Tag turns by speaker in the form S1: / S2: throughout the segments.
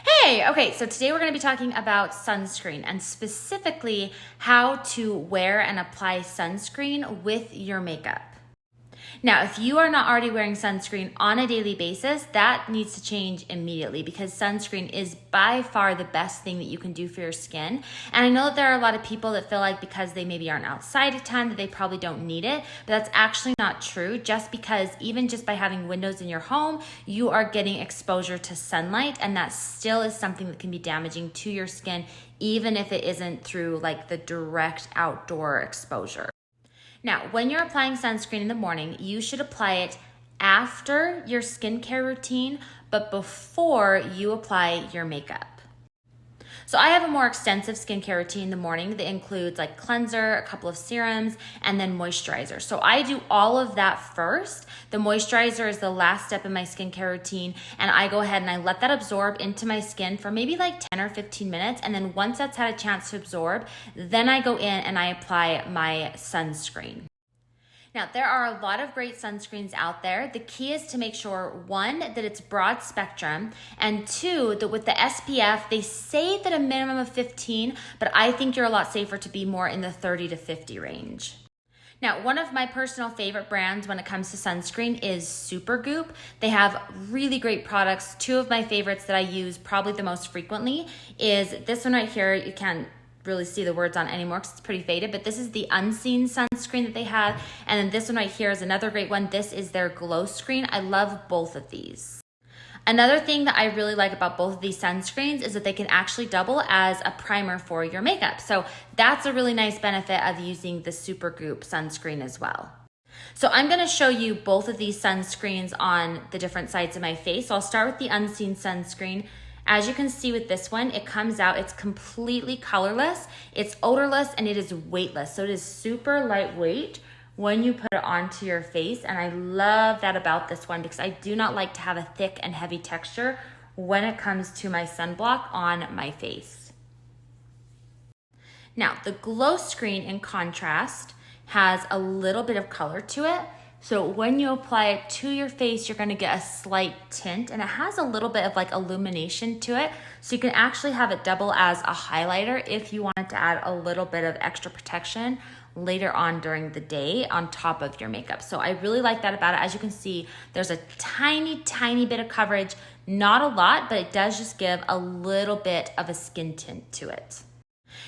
S1: Hey, okay, so today we're going to be talking about sunscreen and specifically how to wear and apply sunscreen with your makeup. Now, if you are not already wearing sunscreen on a daily basis, that needs to change immediately because sunscreen is by far the best thing that you can do for your skin. And I know that there are a lot of people that feel like because they maybe aren't outside a ton that they probably don't need it, but that's actually not true just because even just by having windows in your home, you are getting exposure to sunlight, and that still is something that can be damaging to your skin even if it isn't through like the direct outdoor exposure. Now, when you're applying sunscreen in the morning, you should apply it after your skincare routine, but before you apply your makeup. So I have a more extensive skincare routine in the morning that includes like cleanser, a couple of serums, and then moisturizer. So I do all of that first. The moisturizer is the last step in my skincare routine, and I go ahead and I let that absorb into my skin for maybe like 10 or 15 minutes. And then once that's had a chance to absorb, then I go in and I apply my sunscreen. Now, there are a lot of great sunscreens out there. The key is to make sure, one, that it's broad spectrum, and two, that with the SPF, they say that a minimum of 15, but I think you're a lot safer to be more in the 30 to 50 range. Now, one of my personal favorite brands when it comes to sunscreen is SuperGoop. They have really great products. Two of my favorites that I use probably the most frequently is this one right here. You can't really see the words on anymore because it's pretty faded, but this is the Unseen sunscreen that they have. And then this one right here is another great one. This is their Glow Screen. I love both of these. Another thing that I really like about both of these sunscreens is that they can actually double as a primer for your makeup. So that's a really nice benefit of using the SuperGoop sunscreen as well. So I'm going to show you both of these sunscreens on the different sides of my face. So I'll start with the Unseen sunscreen. As you can see with this one, it comes out, it's completely colorless, it's odorless, and it is weightless. So it is super lightweight when you put it onto your face. And I love that about this one because I do not like to have a thick and heavy texture when it comes to my sunblock on my face. Now, the Glow Screen in contrast has a little bit of color to it. So when you apply it to your face, you're gonna get a slight tint, and it has a little bit of like illumination to it. So you can actually have it double as a highlighter if you wanted to add a little bit of extra protection later on during the day on top of your makeup. So I really like that about it. As you can see, there's a tiny, tiny bit of coverage, not a lot, but it does just give a little bit of a skin tint to it.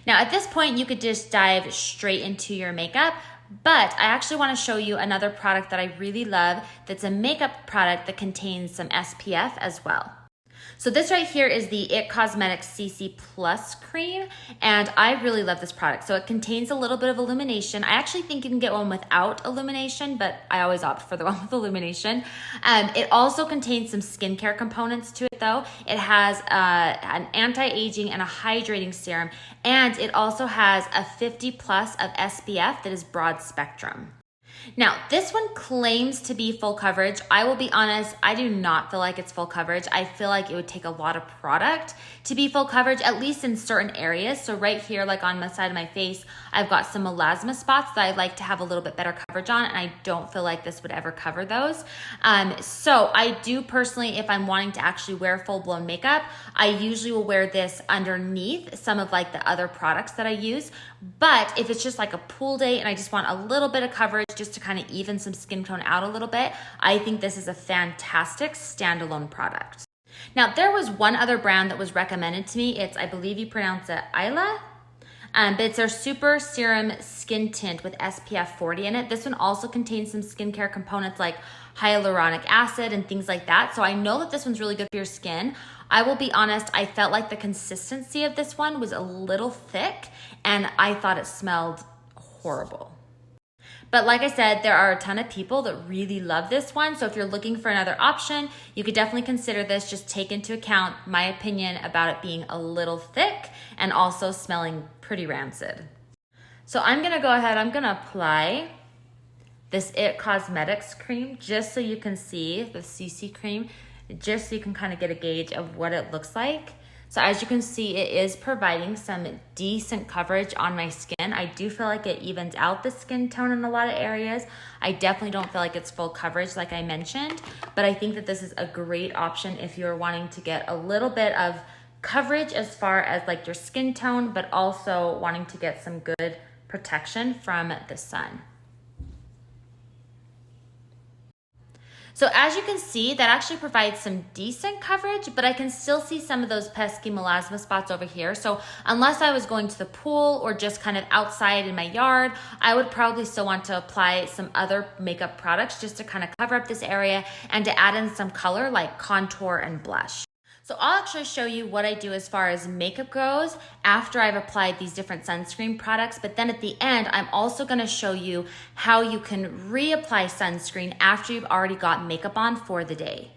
S1: Now at this point, you could just dive straight into your makeup. But I actually want to show you another product that I really love that's a makeup product that contains some SPF as well. So this right here is the IT Cosmetics CC Plus cream, and I really love this product. So it contains a little bit of illumination. I actually think you can get one without illumination, but I always opt for the one with illumination. It also contains some skincare components to it though. It has an anti-aging and a hydrating serum, and it also has a 50 plus of SPF that is broad spectrum. Now, this one claims to be full coverage. I will be honest, I do not feel like it's full coverage. I feel like it would take a lot of product to be full coverage, at least in certain areas. So right here, like on the side of my face, I've got some melasma spots that I'd like to have a little bit better coverage on, and I don't feel like this would ever cover those. So I do personally, if I'm wanting to actually wear full-blown makeup, I usually will wear this underneath some of like the other products that I use. But if it's just like a pool day and I just want a little bit of coverage just to kind of even some skin tone out a little bit, I think this is a fantastic standalone product. Now, there was one other brand that was recommended to me. It's, I believe you pronounce it Isla, but it's their Super Serum Skin Tint with SPF 40 in it. This one also contains some skincare components like hyaluronic acid and things like that. So I know that this one's really good for your skin. I will be honest, I felt like the consistency of this one was a little thick, and I thought it smelled horrible. But like I said, there are a ton of people that really love this one. So if you're looking for another option, you could definitely consider this. Just take into account my opinion about it being a little thick and also smelling pretty rancid. So I'm gonna go ahead, I'm gonna apply this IT Cosmetics cream just so you can see the CC cream, just so you can kind of get a gauge of what it looks like. So as you can see, it is providing some decent coverage on my skin. I do feel like it evens out the skin tone in a lot of areas. I definitely don't feel like it's full coverage like I mentioned, but I think that this is a great option if you're wanting to get a little bit of coverage as far as like your skin tone, but also wanting to get some good protection from the sun. So as you can see, that actually provides some decent coverage, but I can still see some of those pesky melasma spots over here. So unless I was going to the pool or just kind of outside in my yard, I would probably still want to apply some other makeup products just to kind of cover up this area and to add in some color like contour and blush. So I'll actually show you what I do as far as makeup goes after I've applied these different sunscreen products, but then at the end, I'm also gonna show you how you can reapply sunscreen after you've already got makeup on for the day.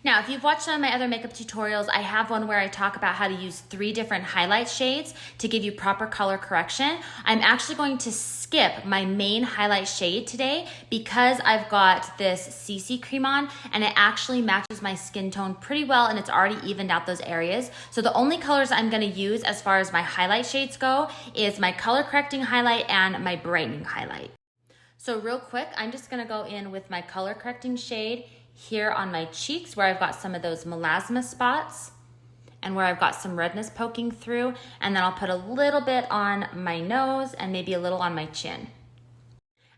S1: Now, if you've watched some of my other makeup tutorials, I have one where I talk about how to use 3 different highlight shades to give you proper color correction. I'm actually going to skip my main highlight shade today because I've got this CC cream on and it actually matches my skin tone pretty well and it's already evened out those areas. So the only colors I'm gonna use as far as my highlight shades go is my color correcting highlight and my brightening highlight. So real quick, I'm just gonna go in with my color correcting shade here on my cheeks where I've got some of those melasma spots and where I've got some redness poking through, and then I'll put a little bit on my nose and maybe a little on my chin.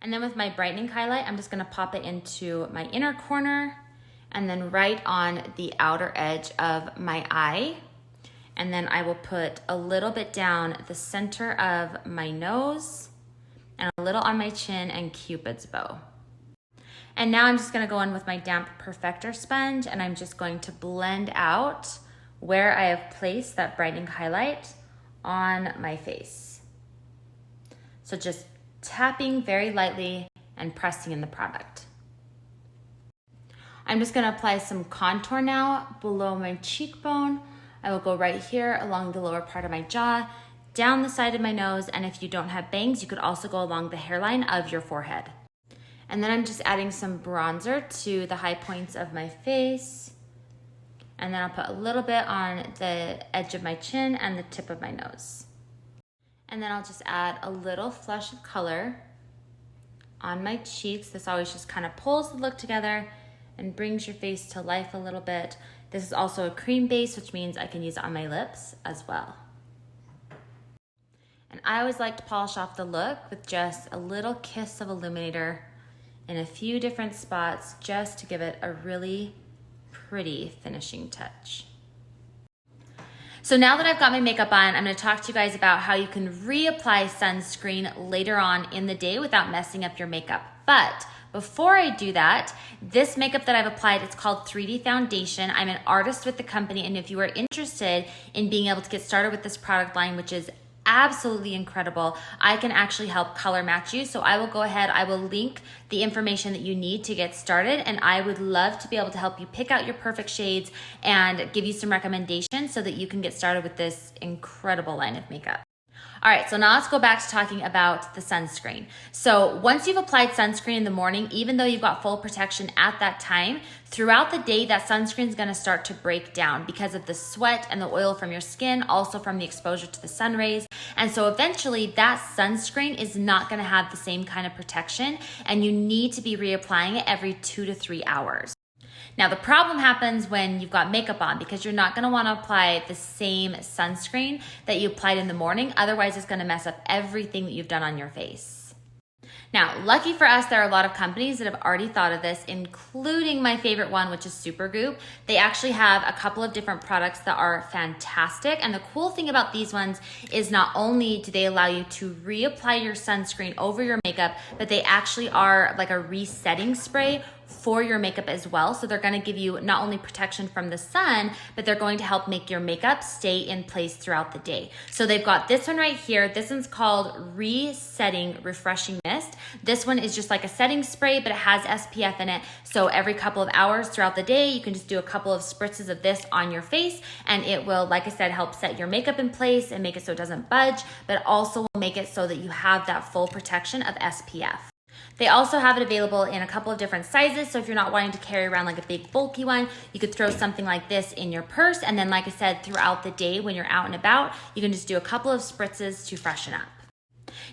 S1: And then with my brightening highlight, I'm just gonna pop it into my inner corner and then right on the outer edge of my eye. And then I will put a little bit down the center of my nose and a little on my chin and Cupid's bow. And now I'm just gonna go in with my damp perfector sponge and I'm just going to blend out where I have placed that brightening highlight on my face. So just tapping very lightly and pressing in the product. I'm just gonna apply some contour now below my cheekbone. I will go right here along the lower part of my jaw, down the side of my nose, and if you don't have bangs, you could also go along the hairline of your forehead. And then I'm just adding some bronzer to the high points of my face. And then I'll put a little bit on the edge of my chin and the tip of my nose. And then I'll just add a little flush of color on my cheeks. This always just kind of pulls the look together and brings your face to life a little bit. This is also a cream base, which means I can use it on my lips as well. And I always like to polish off the look with just a little kiss of Illuminator in a few different spots just to give it a really pretty finishing touch. So now that I've got my makeup on, I'm gonna talk to you guys about how you can reapply sunscreen later on in the day without messing up your makeup. But before I do that, this makeup that I've applied, it's called 3D Foundation. I'm an artist with the company, and if you are interested in being able to get started with this product line, which is absolutely incredible, I can actually help color match you. So I will go ahead, I will link the information that you need to get started, and I would love to be able to help you pick out your perfect shades and give you some recommendations so that you can get started with this incredible line of makeup. All right, so now let's go back to talking about the sunscreen. So once you've applied sunscreen in the morning, even though you've got full protection at that time, throughout the day, that sunscreen is gonna start to break down because of the sweat and the oil from your skin, also from the exposure to the sun rays. And so eventually that sunscreen is not gonna have the same kind of protection, and you need to be reapplying it every 2 to 3 hours. Now, the problem happens when you've got makeup on because you're not gonna wanna apply the same sunscreen that you applied in the morning. Otherwise, it's gonna mess up everything that you've done on your face. Now, lucky for us, there are a lot of companies that have already thought of this, including my favorite one, which is SuperGoop. They actually have a couple of different products that are fantastic. And the cool thing about these ones is not only do they allow you to reapply your sunscreen over your makeup, but they actually are like a resetting spray for your makeup as well. So they're gonna give you not only protection from the sun, but they're going to help make your makeup stay in place throughout the day. So they've got this one right here. This one's called Resetting Refreshing Mist. This one is just like a setting spray, but it has SPF in it. So every couple of hours throughout the day, you can just do a couple of spritzes of this on your face, and it will, like I said, help set your makeup in place and make it so it doesn't budge, but also will make it so that you have that full protection of SPF. They also have it available in a couple of different sizes, so if you're not wanting to carry around like a big bulky one, you could throw something like this in your purse, and then like I said, throughout the day when you're out and about, you can just do a couple of spritzes to freshen up.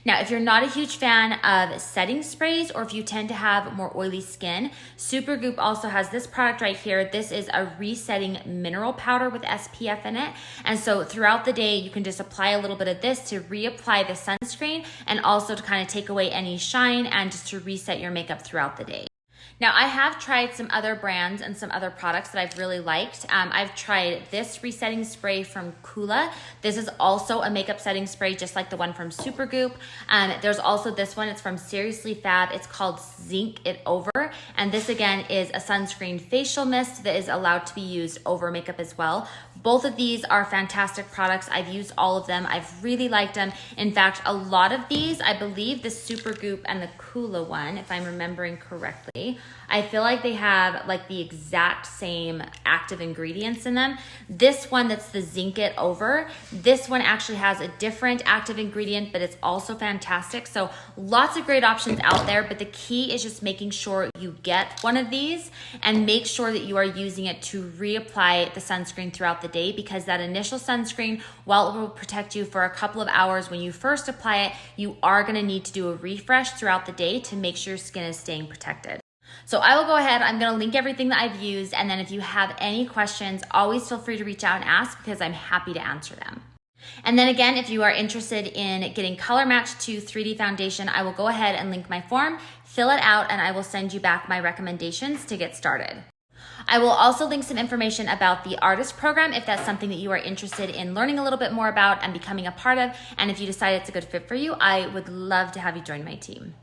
S1: Now, if you're not a huge fan of setting sprays or if you tend to have more oily skin, SuperGoop also has this product right here. This is a resetting mineral powder with SPF in it. And so throughout the day, you can just apply a little bit of this to reapply the sunscreen and also to kind of take away any shine and just to reset your makeup throughout the day. Now, I have tried some other brands and some other products that I've really liked. I've tried this resetting spray from Coola. This is also a makeup setting spray, just like the one from SuperGoop. There's also this one. It's from Seriously Fab. It's called Zinc It Over. And this, again, is a sunscreen facial mist that is allowed to be used over makeup as well. Both of these are fantastic products. I've used all of them. I've really liked them. In fact, a lot of these, I believe the SuperGoop and the Coola one, if I'm remembering correctly, I feel like they have like the exact same active ingredients in them. This one that's the Zinc It Over, this one actually has a different active ingredient, but it's also fantastic. So lots of great options out there, but the key is just making sure you get one of these and make sure that you are using it to reapply the sunscreen throughout the day, because that initial sunscreen, while it will protect you for a couple of hours when you first apply it, you are gonna need to do a refresh throughout the day to make sure your skin is staying protected. So I will go ahead, I'm gonna link everything that I've used, and then if you have any questions, always feel free to reach out and ask, because I'm happy to answer them. And then again, if you are interested in getting color matched to 3D foundation, I will go ahead and link my form, fill it out, and I will send you back my recommendations to get started. I will also link some information about the artist program if that's something that you are interested in learning a little bit more about and becoming a part of. And if you decide it's a good fit for you, I would love to have you join my team.